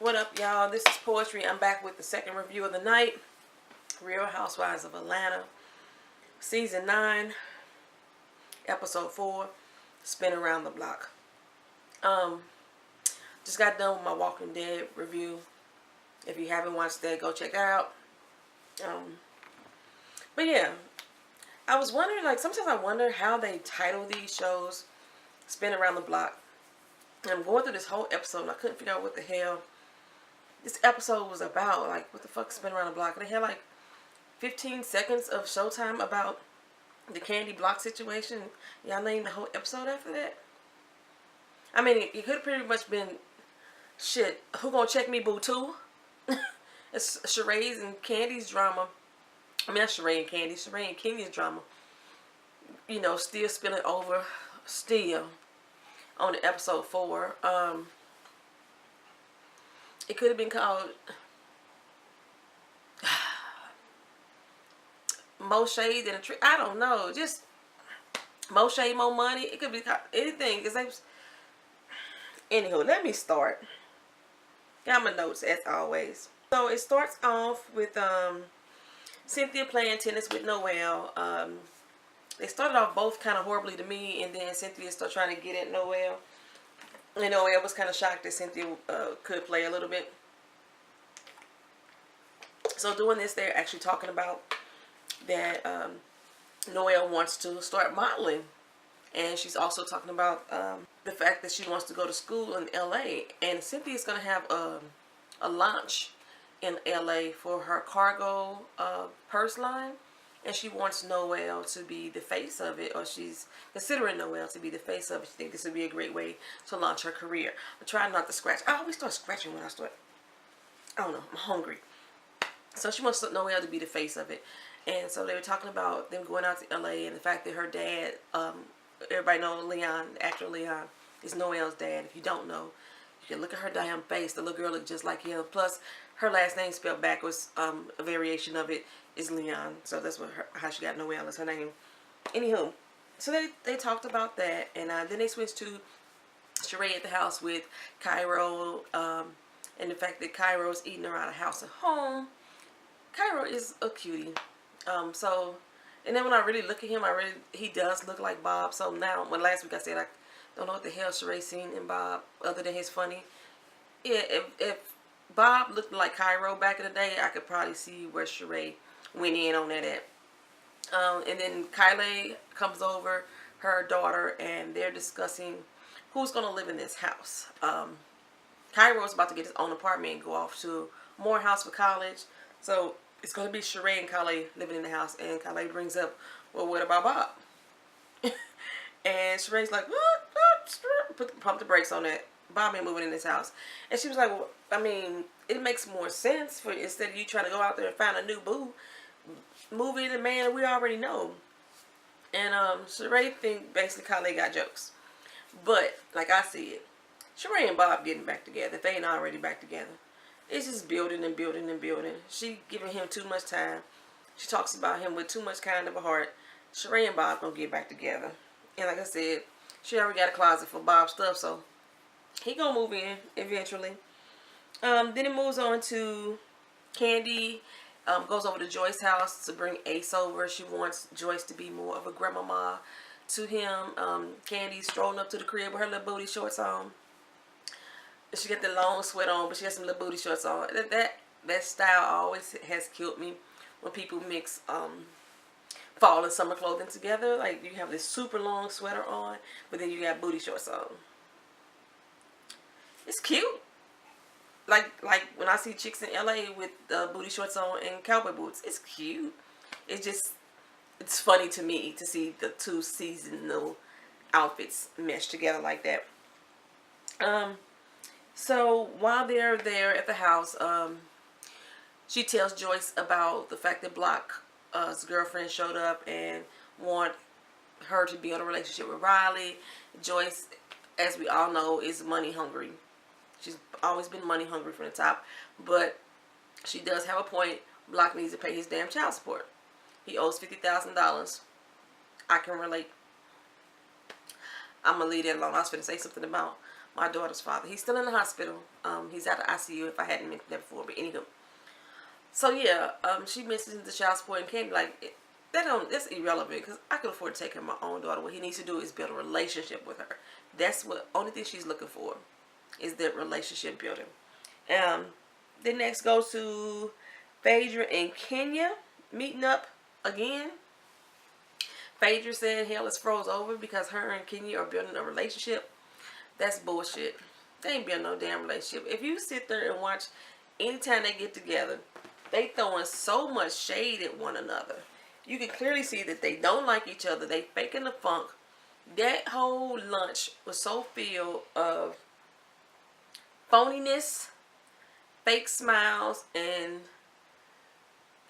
What up, y'all? This is Poetry. I'm back with the second review of the night. Real Housewives of Atlanta, Season 9, Episode 4, Spin Around the Block. Just got done with my Walking Dead review. If you haven't watched that, go check it out. But yeah, I was wondering, like, sometimes I wonder how they title these shows, Spin Around the Block. And I'm going through this whole episode and I couldn't figure out what the hell this episode was about. Like, what the fuck, Spin Around the Block? And they had like 15 seconds of showtime about the Kandi block situation. Y'all named the whole episode after that. I mean, it could have pretty much been, shit, Who Gonna Check Me Boo 2? It's Shereé's and Kandi's drama. I mean, not Shereé and Kandi, Shereé and Kenya's drama. You know, still spilling over, still on the episode 4. It could have been called More Shade Than a Tree. I don't know. Just More Shade, More Money. It could be called anything. Anywho, let me start. Got my notes as always. So it starts off with Cynthia playing tennis with Noel. They started off both kind of horribly to me, and then Cynthia started trying to get at Noel. And Noel was kind of shocked that Cynthia could play a little bit. So doing this, they're actually talking about that Noel wants to start modeling. And she's also talking about the fact that she wants to go to school in LA. And Cynthia's going to have a launch in LA for her cargo purse line. And she wants Noel to be the face of it, or she's considering Noel to be the face of it. She thinks this would be a great way to launch her career. I'm trying not to scratch. I always start scratching when I start. I don't know. I'm hungry. So she wants Noel to be the face of it. And so they were talking about them going out to LA and the fact that her dad, everybody knows Leon, the actor Leon, is Noel's dad. If you don't know, you can look at her damn face. The little girl looked just like him. Plus, her last name spelled backwards, a variation of it is Leon. So that's what how she got Noel as her name. Anywho, so they talked about that. And then they switched to Shereé at the house with Cairo. And the fact that Cairo's eating her out of house and home. Cairo is a cutie. And then when I really look at him, he does look like Bob. So now, when last week I said I don't know what the hell Shereé seen in Bob other than his funny. Yeah, if Bob looked like Cairo back in the day, I could probably see where Shereé went in on that at. And then Kylie comes over, her daughter, and they're discussing who's going to live in this house. Cairo's about to get his own apartment and go off to Morehouse for college. So it's going to be Shereé and Kylie living in the house. And Kylie brings up, well, what about Bob? And Shereé's like, what? Pump the brakes on that. Bob ain't moving in this house. And she was like, well, I mean, it makes more sense for instead of you trying to go out there and find a new boo, move in a man that we already know. And Shereé think basically Kylie got jokes. But, like I see it, Shereé and Bob getting back together if they ain't already back together. It's just building and building and building. She giving him too much time. She talks about him with too much kind of a heart. Shereé and Bob gonna get back together. And like I said, she already got a closet for Bob's stuff, so he gonna move in eventually. Then it moves on to Kandi. Goes over to Joyce's house to bring Ace over. She wants Joyce to be more of a grandmama to him. Kandi's strolling up to the crib with her little booty shorts on. She got the long sweat on, but she has some little booty shorts on. That style always has killed me when people mix fall and summer clothing together. Like, you have this super long sweater on, but then you got booty shorts on. It's cute. Like when I see chicks in LA with booty shorts on and cowboy boots, it's cute. It's funny to me to see the two seasonal outfits meshed together like that. So while they're there at the house, she tells Joyce about the fact that Block's girlfriend showed up and want her to be in a relationship with Riley. Joyce, as we all know, is money hungry. She's always been money hungry from the top. But she does have a point. Block needs to pay his damn child support. He owes $50,000. I can relate. I'm going to leave that alone. I was going to say something about my daughter's father. He's still in the hospital. He's out of ICU, if I hadn't mentioned that before, but anywho. So yeah, she mentions the child support, and Kandi like, that's irrelevant, because I could afford to take care of my own daughter. What he needs to do is build a relationship with her. That's what only thing she's looking for, is that relationship building. Then next goes to Phaedra and Kenya meeting up again. Phaedra said hell is froze over because her and Kenya are building a relationship. That's bullshit. They ain't building no damn relationship. If you sit there and watch anytime they get together, they throwing so much shade at one another. You can clearly see that they don't like each other. They faking the funk. That whole lunch was so filled of phoniness, fake smiles, and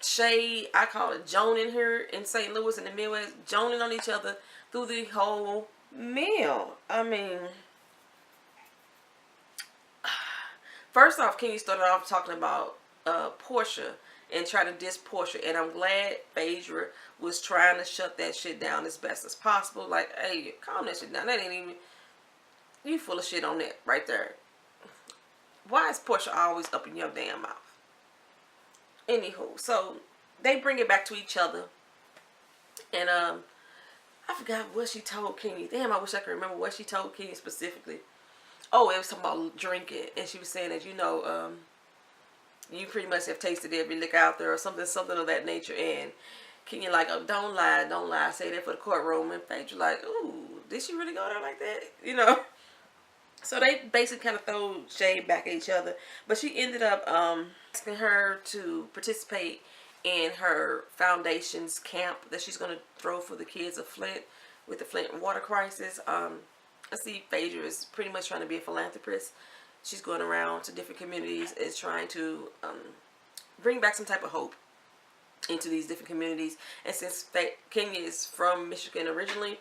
shade. I call it joning here in St. Louis in the Midwest. Joning on each other through the whole meal. I mean, first off, Kenny started off talking about Portia and try to diss Portia, and I'm glad Phaedra was trying to shut that shit down as best as possible. Like, hey, calm that shit down. That ain't even, you full of shit on that right there. Why is Portia always up in your damn mouth? Anywho, so they bring it back to each other, and I forgot what she told Kenny. Damn, I wish I could remember what she told Kenny specifically. Oh, it was talking about drinking, and she was saying that, you know, you pretty much have tasted every liquor out there, or something of that nature. And Kenya like, oh, don't lie, don't lie. I say that for the courtroom. And Phaedra like, ooh, did she really go there like that? You know. So they basically kind of throw shade back at each other. But she ended up asking her to participate in her foundation's camp that she's going to throw for the kids of Flint with the Flint water crisis. I see Phaedra is pretty much trying to be a philanthropist. She's going around to different communities, is trying to bring back some type of hope into these different communities. And since Kenya is from Michigan originally,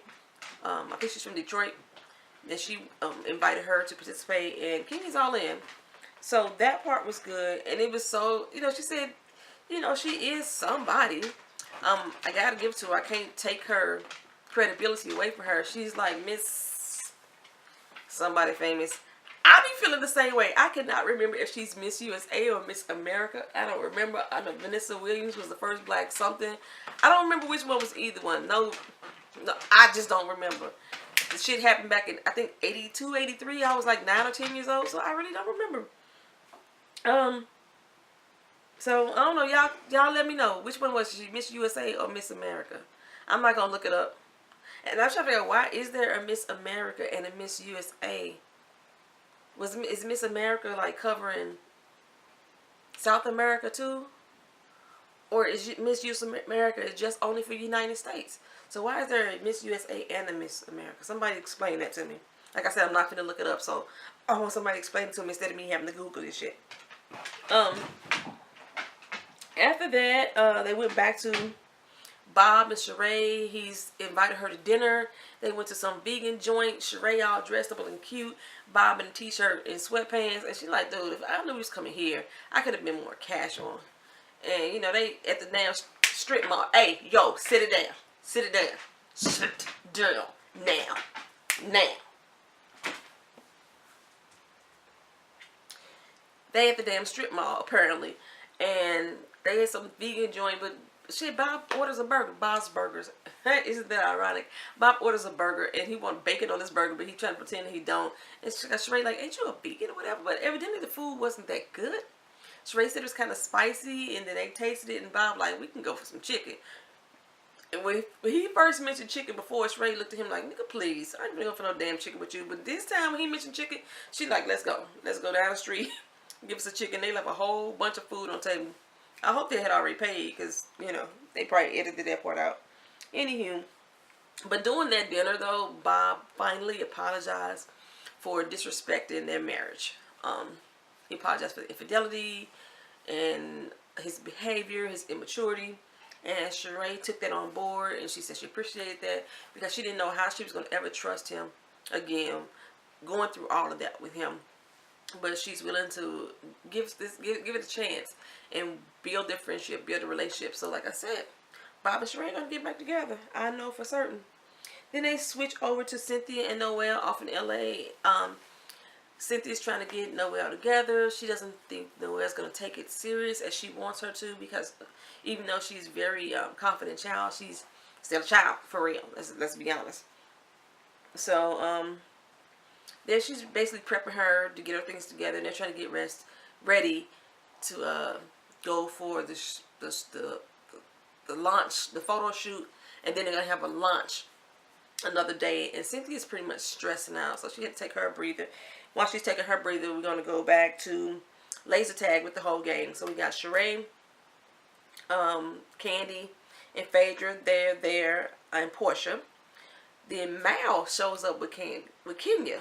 I think she's from Detroit, then she invited her to participate, and Kenya's all in. So that part was good, and it was so, you know, she said, you know, she is somebody. I gotta give it to her. I can't take her credibility away from her. She's like Miss somebody famous. I be feeling the same way. I cannot remember if she's Miss USA or Miss America. I don't remember. I know Vanessa Williams was the first black something. I don't remember which one was either one. No, I just don't remember. The shit happened back in, I think, 82, 83. I was like 9 or 10 years old, so I really don't remember. So, I don't know. Y'all let me know. Which one was she, Miss USA or Miss America? I'm not going to look it up. And I'm trying to figure out, why is there a Miss America and a Miss USA? Is Miss America like covering South America too? Or is Miss America just only for the United States? So why is there a Miss USA and a Miss America? Somebody explain that to me. Like I said, I'm not going to look it up, so I want somebody to explain it to me instead of me having to Google this shit. After that, they went back to Bob and Shereé. He's invited her to dinner. They went to some vegan joint. Shereé all dressed up and cute. Bob in a t-shirt and sweatpants. And she's like, dude, if I knew he was coming here, I could have been more casual. And, you know, they at the damn strip mall. Hey, yo, sit it down. Sit it down. Sit down. Now. They at the damn strip mall, apparently. And they had some vegan joint, but shit, Bob orders a burger. Bob's Burgers. Isn't that ironic? Bob orders a burger, and he wants bacon on his burger, but he trying to pretend he don't. And Shereé like, ain't you a vegan or whatever? But evidently the food wasn't that good. Shereé said it was kind of spicy, and then they tasted it, and Bob like, we can go for some chicken. And when he first mentioned chicken before, Shereé looked at him like, nigga, please, I ain't gonna go for no damn chicken with you. But this time when he mentioned chicken, she like, let's go. Let's go down the street. Give us a chicken. They left a whole bunch of food on the table. I hope they had already paid, because, you know, they probably edited that part out. Anywho, but during that dinner, though, Bob finally apologized for disrespecting their marriage. He apologized for the infidelity and his behavior, his immaturity. And Shereé took that on board, and she said she appreciated that because she didn't know how she was going to ever trust him again, going through all of that with him. But she's willing to give it a chance and build their friendship, build a relationship. So like I said, Bob and Shereé are going to get back together. I know for certain. Then they switch over to Cynthia and Noel off in LA. Cynthia's trying to get Noelle together. She doesn't think Noelle's going to take it serious as she wants her to, because even though she's very confident child, she's still a child, for real. Let's be honest. So, then she's basically prepping her to get her things together, and they're trying to get ready to go for the launch, the photo shoot, and then they're going to have a launch another day. And Cynthia's pretty much stressing out, so she had to take her a breather. While she's taking her breather, we're going to go back to laser tag with the whole gang. So we got Shereé, Kandi, and Phaedra. They're there, and Portia. Then Mal shows up with Kenya.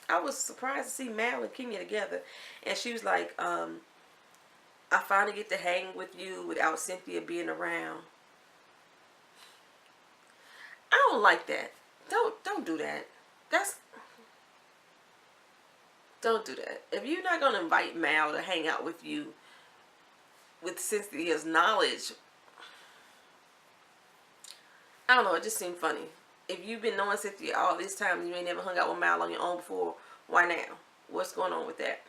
I was surprised to see Mal and Kenya together. And she was like, I finally get to hang with you without Cynthia being around. I don't like that. Don't do that. Don't do that. If you're not going to invite Mal to hang out with you with Cynthia's knowledge, I don't know, it just seemed funny. If you've been knowing Cynthia all this time and you ain't never hung out with Mal on your own before, why now? What's going on with that?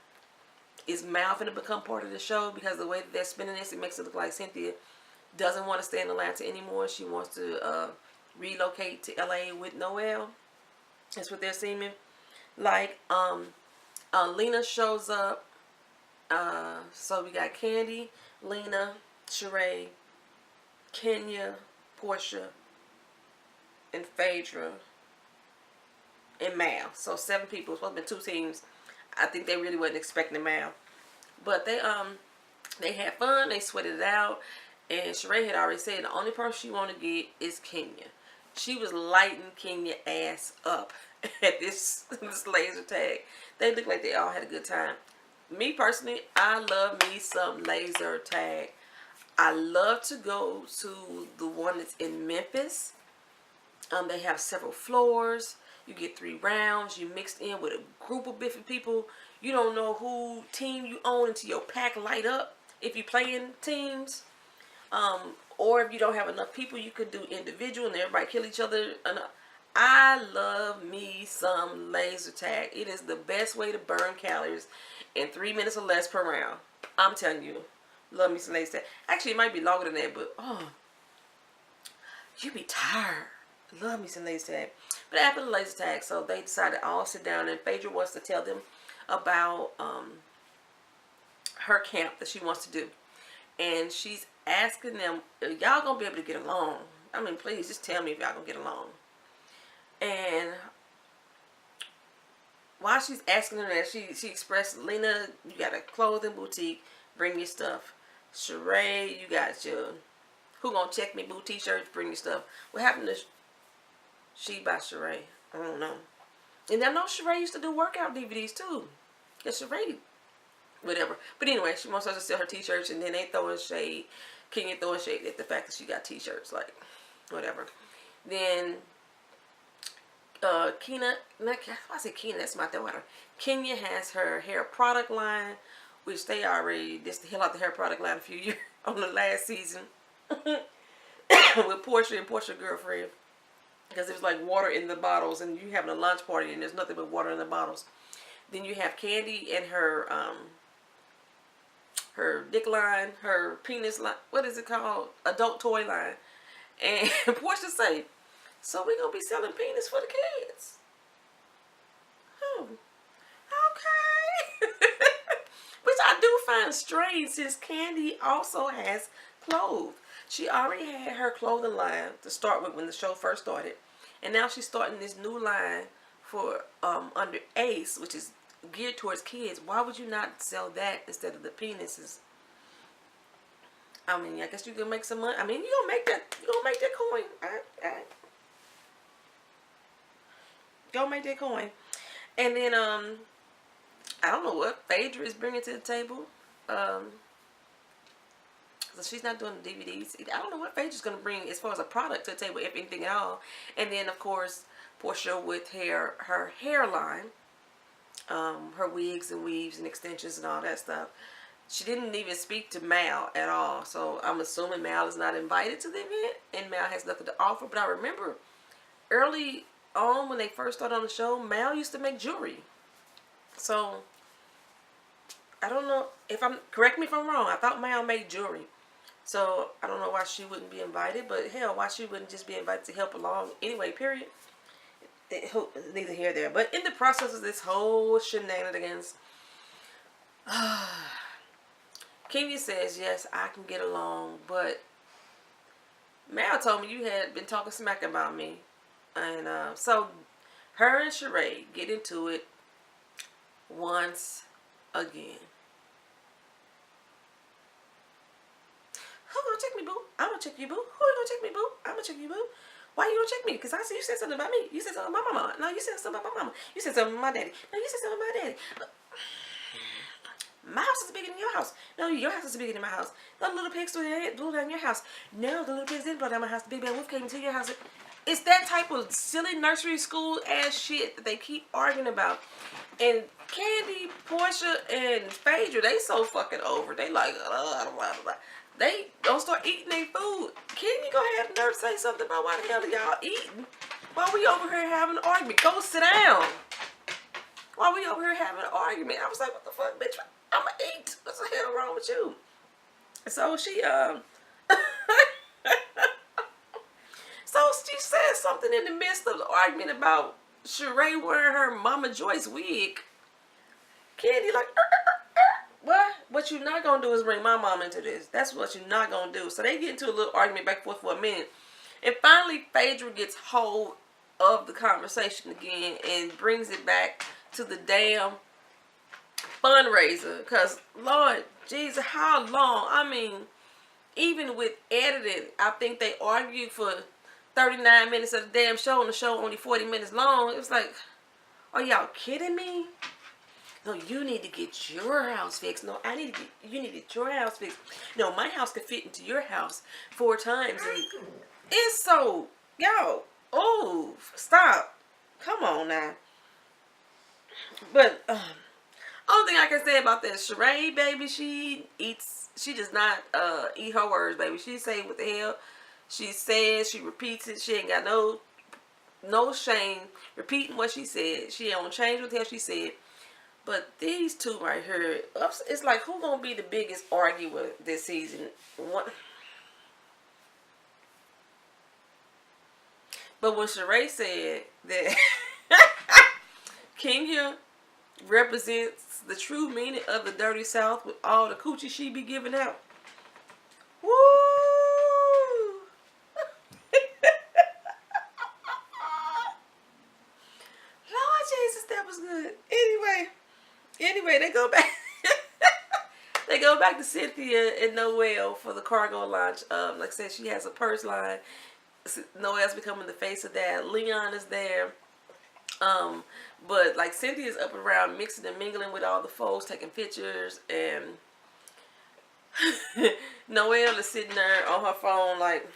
Is Mal finna become part of the show? Because the way that they're spinning this, it makes it look like Cynthia doesn't want to stay in Atlanta anymore. She wants to relocate to LA with Noelle. That's what they're seeming like. Lena shows up. So we got Kandi, Lena, Shereé, Kenya, Portia, and Phaedra, and Mal. So 7 people. It's supposed to be 2 teams. I think they really wasn't expecting Mal, but they had fun. They sweated it out, and Shereé had already said the only person she want to get is Kenya. She was lighting Kenya ass up at this laser tag. They looked like they all had a good time. Me personally, I love me some laser tag. I love to go to the one that's in Memphis. They have several floors. You get 3 rounds. You mixed in with a group of different people. You don't know who team you own until your pack light up. If you play in teams, or if you don't have enough people, you could do individual and everybody kill each other. I love me some laser tag. It is the best way to burn calories in 3 minutes or less per round. I'm telling you, love me some laser tag. Actually, it might be longer than that, but you be tired. Love me some laser tag. But after the laser tag, so they decided to all sit down, and Phaedra wants to tell them about her camp that she wants to do. And she's asking them, y'all gonna be able to get along? I mean, please, just tell me if y'all gonna get along. And while she's asking them that, she expressed, Lena, you got a clothing boutique, bring your stuff. Shereé, you got your who gonna check me boo t-shirts, bring your stuff. What happened to She by Shereé? I don't know. And I know Shereé used to do workout DVDs too. Because Shereé, whatever. But anyway, she wants us to sell her t-shirts, and then they throwing shade. Kenya throwing shade at the fact that she got t-shirts, like, whatever. Then Kenya, I say Kenya, that's my daughter. Kenya has her hair product line, which they already just the hell out the hair product line a few years on the last season with Portia and Portia's girlfriend, because it was like water in the bottles, and you having a lunch party and there's nothing but water in the bottles. Then you have Kandi and her dick line, her penis line, what is it called? Adult toy line. And Portia say, so we're going to be selling penis for the kids. Oh, okay. Which I do find strange, since Kandi also has clothes. She already had her clothing line to start with when the show first started. And now she's starting this new line for under Ace, which is geared towards kids. Why would you not sell that instead of the penises? I mean, I guess you can make some money. I mean, you're gonna make that coin. Go make that coin. And then I don't know what Phaedra is bringing to the table. So she's not doing the DVDs. I don't know what Phaedra's gonna bring as far as a product to the table, if anything at all. And then of course Portia with her hairline, her wigs and weaves and extensions and all that stuff. She didn't even speak to Mal at all, so I'm assuming Mal is not invited to the event, and Mal has nothing to offer. But I remember early on when they first started on the show, Mal used to make jewelry. So I don't know if I'm, correct me if I'm wrong. I thought Mal made jewelry. So I don't know why she wouldn't be invited, but hell, why she wouldn't just be invited to help along anyway, period. Neither here nor there. But in the process of this whole shenanigans, Kenya says, yes, I can get along, but Mal told me you had been talking smack about me. And so her and Shereé get into it once again. Who gonna check me, boo? I'm gonna check you, boo. Who gonna check me, boo? I'm gonna check you, boo. Why you gonna check me? Because I see you said something about me. You said something about my mama. No, you said something about my mama. You said something about my daddy. No, you said something about my daddy. My house is bigger than your house. No, your house is bigger than my house. The little pigs blew down your house. No, the little pigs didn't blow down my house. The big bad wolf came into your house. It's that type of silly nursery school ass shit that they keep arguing about. And Kandi, Portia, and Phaedra, they so fucking over. They like, blah, blah, blah. They don't start eating their food. Can you go ahead and nerve say something about why the hell are y'all eating? While we over here having an argument. Go sit down. While we over here having an argument. I was like, what the fuck, bitch? I'ma eat. What's the hell wrong with you? So she so she said something in the midst of the argument about Shereé wearing her Mama Joyce wig. Kandi like, what you're not gonna do is bring my mom into this. That's what you're not gonna do. So they get into a little argument back and forth for a minute. And finally Phaedra gets hold of the conversation again and brings it back to the damn fundraiser. Because Lord Jesus, how long? I mean, even with editing, I think they argued for 39 minutes of the damn show, and the show only 40 minutes long. It was like, are y'all kidding me? No, you need to get your house fixed. No, you need to get your house fixed. No, my house could fit into your house 4 times. And it's so, yo, oh, stop. Come on now. But, only thing I can say about that, Shereé, baby, she does not eat her words, baby. She say what the hell she says, she repeats it. She ain't got no shame repeating what she said. She don't change what the hell she said. But these two right here, it's like, who gonna be the biggest arguer this season? What? But when Shereé said that Kenya represents the true meaning of the dirty South with all the coochie she be giving out. Woo! Lord Jesus, that was good. Anyway, they go back. They go back to Cynthia and Noelle for the cargo launch. Like I said, she has a purse line. Noelle's becoming the face of that. Leon is there. But like Cynthia's up and around mixing and mingling with all the folks, taking pictures, and Noelle is sitting there on her phone like,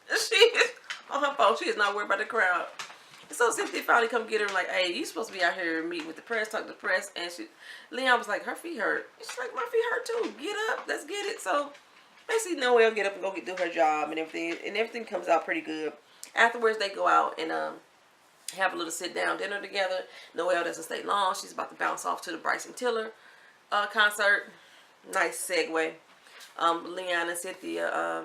she is on her phone. She is not worried about the crowd. So Cynthia finally come get her and like, hey, you supposed to be out here meeting with the press, talking to the press. And Leon was like, her feet hurt. She's like, my feet hurt too. Get up, let's get it. So basically Noelle get up and go do her job and everything comes out pretty good. Afterwards they go out and have a little sit down dinner together. Noelle doesn't stay long. She's about to bounce off to the Bryson Tiller concert. Nice segue. Leon and Cynthia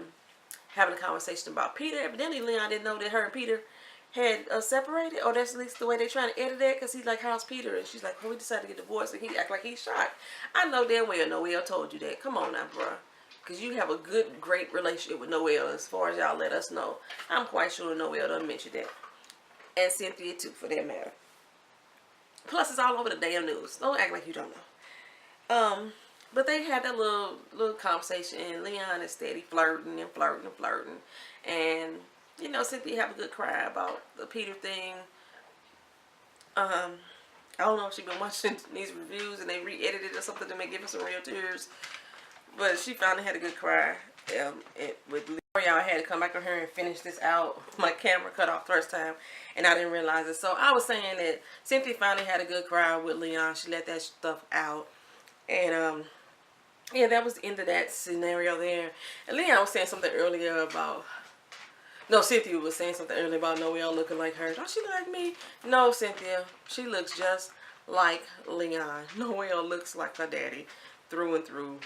having a conversation about Peter. Evidently Leon didn't know that her and Peter had separated, or that's at least the way they're trying to edit it, because he's like, how's Peter? And she's like, well, we decided to get divorced, and he act like he's shocked. I know damn well Noelle told you that. Come on now, bruh. Because you have a good, great relationship with Noelle, as far as y'all let us know. I'm quite sure Noelle done mention that. And Cynthia too, for that matter. Plus, it's all over the damn news. Don't act like you don't know. But they had that little conversation, and Leon is steady flirting and flirting and flirting. And you know, Cynthia have a good cry about the Peter thing. I don't know if she's been watching these reviews and they re-edited or something to make give her some real tears. But she finally had a good cry. With y'all, I had to come back on here and finish this out. My camera cut off first time and I didn't realize it. So I was saying that Cynthia finally had a good cry with Leon. She let that stuff out. And yeah, that was the end of that scenario there. And Leon was saying something earlier about No, Cynthia was saying something earlier about Noelle looking like her. Don't she look like me? No, Cynthia. She looks just like Leon. Noelle looks like her daddy through and through.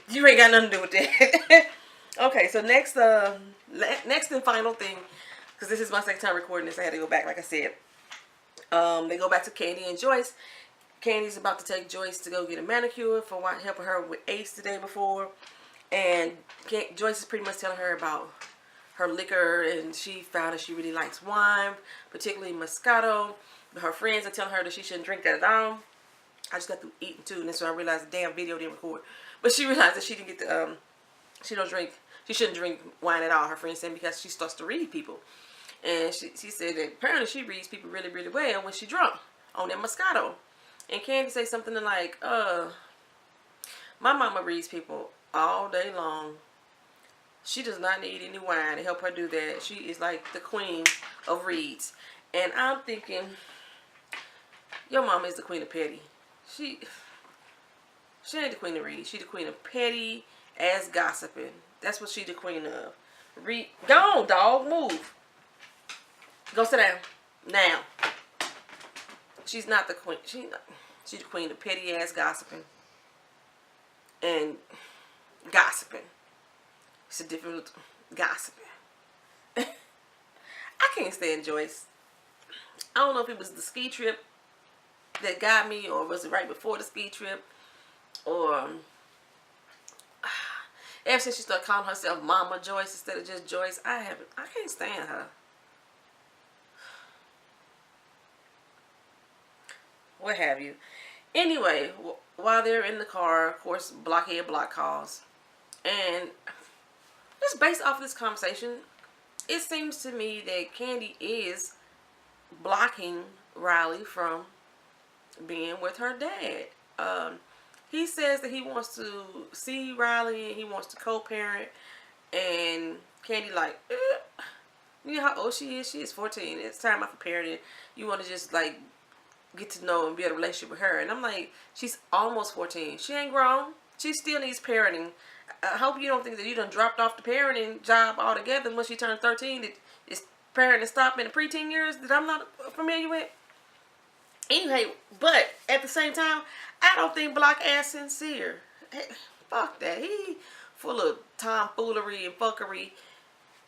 You ain't got nothing to do with that. Okay, so next and final thing, because this is my second time recording this, I had to go back, like I said. They go back to Kandi and Joyce. Kandi's about to take Joyce to go get a manicure for helping her with Ace the day before. And Joyce is pretty much telling her about her liquor, and she found that she really likes wine, particularly Moscato. But her friends are telling her that she shouldn't drink that at all. I just got through eating too, and that's when I realized the damn video didn't record. But she realized that she didn't get the she shouldn't drink wine at all. Her friend said because she starts to read people, and she said that apparently she reads people really, really well when she's drunk on that Moscato. And Kandi say something like, my mama reads people all day long. She does not need any wine to help her do that. She is like the queen of reads. And I'm thinking, your mama is the queen of petty. She ain't the queen of read. She the queen of petty ass gossiping. That's what she the queen of. Go on, dog. Move. Go sit down. Now. She's not the queen. She's the queen of petty ass gossiping. And gossiping. It's a different gossiping. I can't stand Joyce. I don't know if it was the ski trip that got me, or was it right before the ski trip, or ever since she started calling herself Mama Joyce instead of just Joyce, I can't stand her. What have you. Anyway, while they're in the car, of course, blockhead block calls. And just based off of this conversation, it seems to me that Kandi is blocking Riley from being with her dad. He says that he wants to see Riley and he wants to co-parent. And Kandi like, you know how old she is? She is 14. It's time out for parenting. You want to just like get to know and build a relationship with her. And I'm like, she's almost 14. She ain't grown. She still needs parenting. I hope you don't think that you done dropped off the parenting job altogether once she turned 13. That it's parenting stop in the preteen years that I'm not familiar with. Anyway, but at the same time, I don't think Block ass sincere. Hey, fuck that. He full of tomfoolery and fuckery.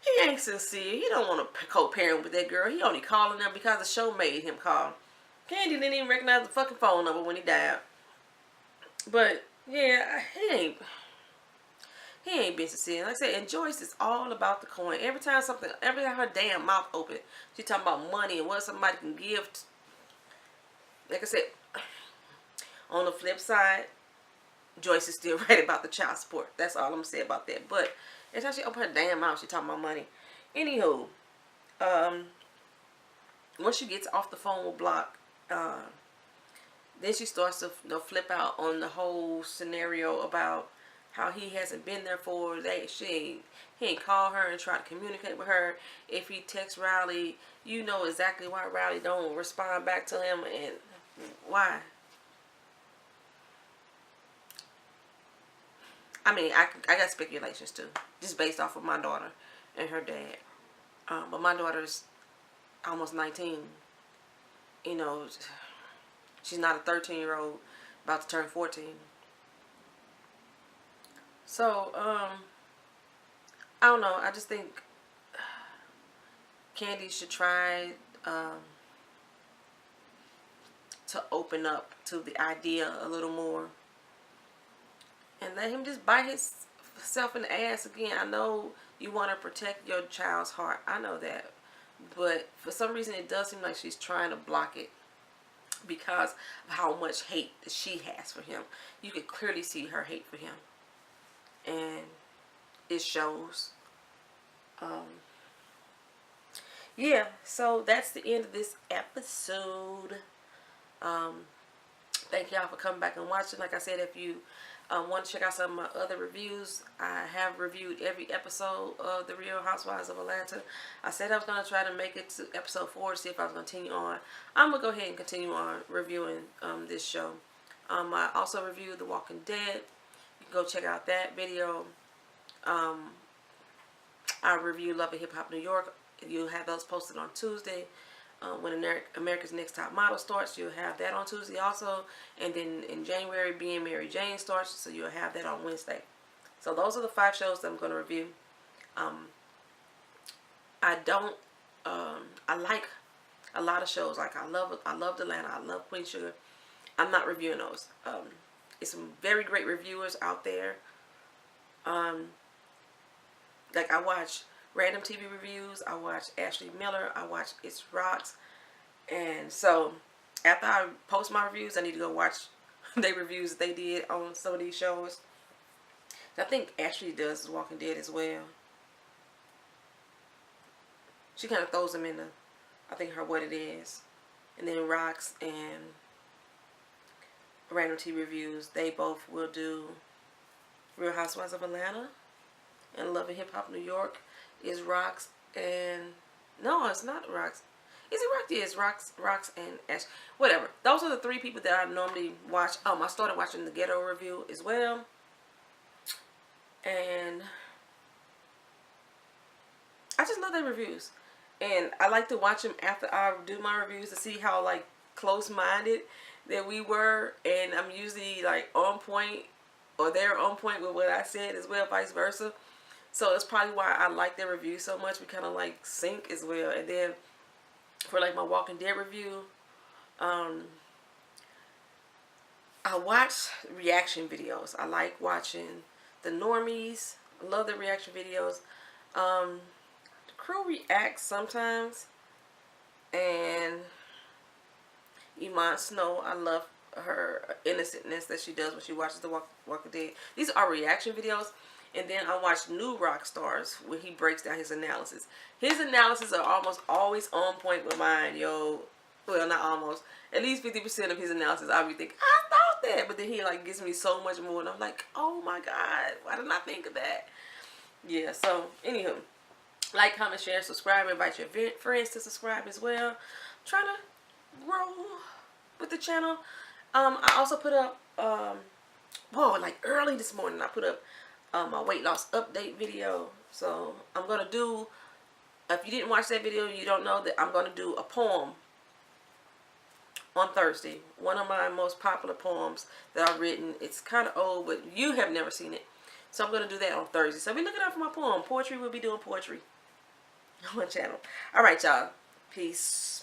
He ain't sincere. He don't want to co-parent with that girl. He only calling them because the show made him call. Kandi didn't even recognize the fucking phone number when he died. But yeah, he ain't been sincere. Like I said, and Joyce is all about the coin. Every time her damn mouth open, she talking about money and what somebody can give. Like I said, on the flip side, Joyce is still right about the child support. That's all I'm gonna say about that. But every time she open her damn mouth, she talking about money. Anywho, once she gets off the phone with Block, then she starts to flip out on the whole scenario about how he hasn't been there for her. He ain't called her and tried to communicate with her. If he texts Riley, you know exactly why Riley don't respond back to him and why. I mean, I got speculations too, just based off of my daughter and her dad. But my daughter's almost 19. You know, she's not a 13-year-old about to turn 14. So, I don't know. I just think Kandi should try to open up to the idea a little more. And let him just bite himself in the ass again. I know you want to protect your child's heart. I know that. But for some reason, it does seem like she's trying to block it because of how much hate that she has for him. You can clearly see her hate for him. And it shows. Yeah, so that's the end of this episode. Thank y'all for coming back and watching. Like I said, if you want to check out some of my other reviews, I have reviewed every episode of The Real Housewives of Atlanta. I said I was going to try to make it to episode 4 to see if I was going to continue on. I'm going to go ahead and continue on reviewing this show. I also reviewed The Walking Dead. You can go check out that video. I review Love and Hip Hop New York. You'll have those posted on Tuesday. When America's Next Top Model starts, you'll have that on Tuesday also. And then in January, Being Mary Jane starts, so you'll have that on Wednesday. So those are the 5 shows that I'm going to review. I like a lot of shows. Like I love Atlanta. I love Queen Sugar. I'm not reviewing those. It's some very great reviewers out there. Like I watch random TV reviews. I watch Ashley Miller. I watch It's Rocks. And so after I post my reviews, I need to go watch their reviews that they did on some of these shows. I think Ashley does Walking Dead as well. She kind of throws them in the, I think, her What It Is. And then Rocks and Random TV Reviews, they both will do Real Housewives of Atlanta and Love and Hip Hop New York is Rocks and, no, it's not Rocks. Is it Rocks? Yeah, it's Rocks and Ash. Whatever. Those are the 3 people that I normally watch. I started watching the Ghetto Review as well. And I just love their reviews. And I like to watch them after I do my reviews to see how, like, close-minded that we were. And I'm usually, like, on point, or they're on point with what I said as well, vice versa. So that's probably why I like their reviews so much. We kind of, like, sync as well. And then for, like, my Walking Dead review, I watch reaction videos. I like watching the normies. I love the reaction videos. The crew reacts sometimes. And Iman Snow, I love her innocentness that she does when she watches the Walking Dead. These are reaction videos. And then I watch New Rock Stars when he breaks down his analysis. His analysis are almost always on point with mine, yo. Well, not almost. At least 50% of his analysis, I'll be thinking, I thought that. But then he, like, gives me so much more. And I'm like, oh, my God. Why didn't I think of that? Yeah, so, anywho. Like, comment, share, subscribe. Invite your friends to subscribe as well. I'm trying to grow with the channel. I also put up, like, early this morning, I put up my weight loss update video. So I'm gonna do, if you didn't watch that video, you don't know that I'm gonna do a poem on Thursday. One of my most popular poems that I've written. It's kind of old, but you have never seen it. So I'm gonna do that on Thursday. So be looking out for my poem. Poetry, we'll be doing poetry on my channel. All right, y'all. Peace.